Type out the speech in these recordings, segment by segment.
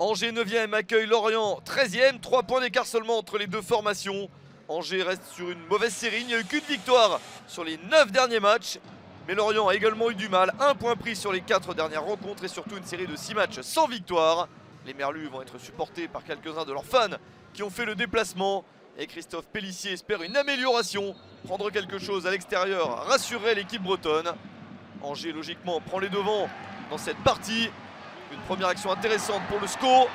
Angers 9e accueille Lorient 13e, 3 points d'écart seulement entre les deux formations. Angers reste sur une mauvaise série, il n'y a eu qu'une victoire sur les 9 derniers matchs. Mais Lorient a également eu du mal, 1 point pris sur les 4 dernières rencontres et surtout une série de 6 matchs sans victoire. Les Merlus vont être supportés par quelques-uns de leurs fans qui ont fait le déplacement. Et Christophe Pélissier espère une amélioration, prendre quelque chose à l'extérieur, rassurer l'équipe bretonne. Angers logiquement prend les devants dans cette partie. Une première action intéressante pour le SCO.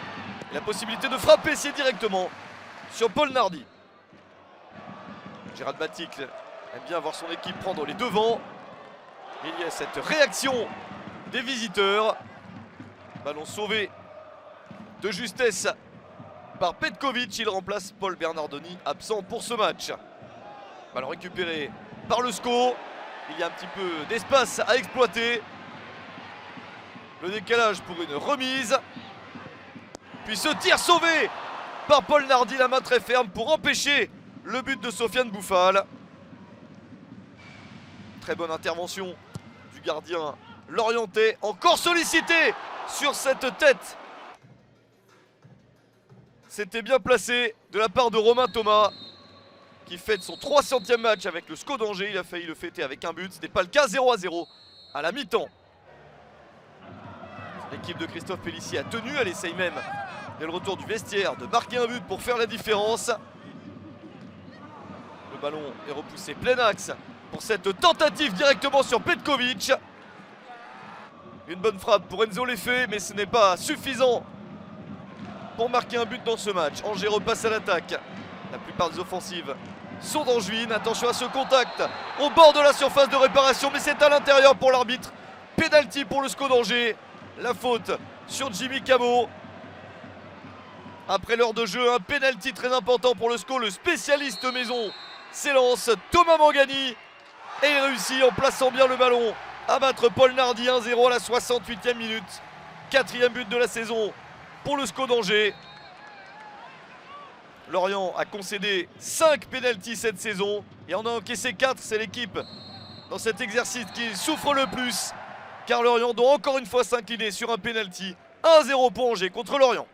Et la possibilité de frapper, c'est directement sur Paul Nardi. Gérald Baticle aime bien voir son équipe prendre les devants. Mais il y a cette réaction des visiteurs. Ballon sauvé de justesse par Petkovic. Il remplace Paul Bernardoni, absent pour ce match. Ballon récupéré par le SCO. Il y a un petit peu d'espace à exploiter. Le décalage pour une remise. Puis ce tir sauvé par Paul Nardi, la main très ferme pour empêcher le but de Sofiane Bouffal. Très bonne intervention du gardien lorientais. Encore sollicité sur cette tête. C'était bien placé de la part de Romain Thomas, qui fête son 300e match avec le SCO d'Angers. Il a failli le fêter avec un but. Ce n'est pas le cas, 0-0 à la mi-temps. L'équipe de Christophe Pélissier a tenu. Elle essaye même, dès le retour du vestiaire, de marquer un but pour faire la différence. Le ballon est repoussé plein axe pour cette tentative directement sur Petkovic. Une bonne frappe pour Enzo Lefebvre, mais ce n'est pas suffisant pour marquer un but dans ce match. Angers repasse à l'attaque. La plupart des offensives sont d'Angevine. Attention à ce contact au bord de la surface de réparation, mais c'est à l'intérieur pour l'arbitre. Pénalty pour le SCO d'Angers. La faute sur Jimmy Cabot. Après l'heure de jeu, un pénalty très important pour le SCO. Le spécialiste maison s'élance, Thomas Mangani. Et il réussit en plaçant bien le ballon à battre Paul Nardi, 1-0 à la 68e minute. 4e but de la saison pour le SCO d'Angers. Lorient a concédé 5 pénaltys cette saison et en a encaissé 4. C'est l'équipe dans cet exercice qui souffre le plus, car Lorient doit encore une fois s'incliner sur un pénalty. 1-0 pour Angers contre Lorient.